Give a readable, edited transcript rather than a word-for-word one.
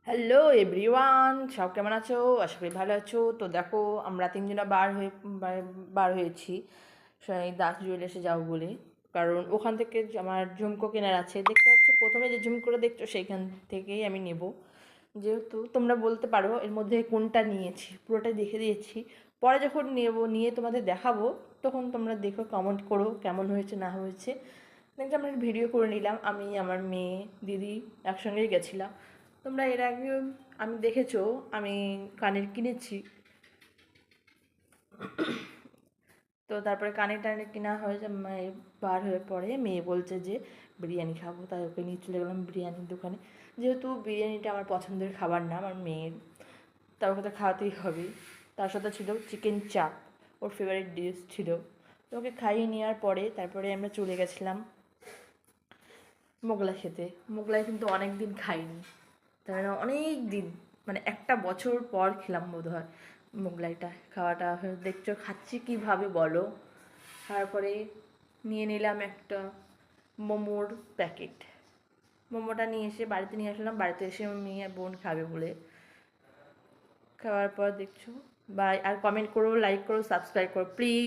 Hello everyone, সব কেমন আছো? আশা করি ভালো আছো। তো দেখো, আমরা তিনজনা বার হয়েছি সেই দাস জুয়েলার্সে যাবো বলে। কারণ ওখান থেকে আমার ঝুমকো কেনার আছে। দেখতে পাচ্ছ, প্রথমে যে ঝুমকোটা দেখছো সেইখান থেকেই আমি নেব। যেহেতু তোমরা বলতে পারো এর মধ্যে কোনটা নিয়েছি, পুরোটাই দেখে দিয়েছি। পরে যখন নিয়ে তোমাদের দেখাবো, তখন তোমরা দেখো, কমেন্ট করো কেমন হয়েছে না হয়েছে। দেখছি আমরা ভিডিও করে নিলাম, আমি আমার মেয়ে দিদি একসঙ্গেই গেছিলাম। তোমরা এর আগে আমি দেখেছো আমি কানের কিনেছি। তো তারপরে কানের টানের কেনা হয়ে বার হয়ে পরে মেয়ে বলছে যে বিরিয়ানি খাবো, তাই ওকে নিয়ে চলে গেলাম বিরিয়ানির দোকানে। যেহেতু বিরিয়ানিটা আমার পছন্দের খাবার না, আমার মেয়ের, তার ওকে তো খাওয়াতেই হবে। তার সাথে ছিল চিকেন চাপ, ওর ফেভারিট ডিশ ছিল। তো ওকে খাইয়ে নেওয়ার পরে তারপরে আমরা চলে গেছিলাম মোগলাই খেতে। মোগলাই কিন্তু অনেক দিন খাইনি, তার মানে অনেক দিন, মানে একটা বছর পর খেলাম বোধ হয় মোগলাইটা। খাওয়াটা দেখছো খাচ্ছি কীভাবে বলো। তারপরে নিয়ে নিলাম একটা মোমোর প্যাকেট। মোমোটা নিয়ে এসে বাড়িতে নিয়ে আসলাম, বাড়িতে এসে আমার মেয়ে আর বোন খাবে বলে। খাওয়ার পর দেখছো, বাই। আর কমেন্ট করো, লাইক করো, সাবস্ক্রাইব করো প্লিজ।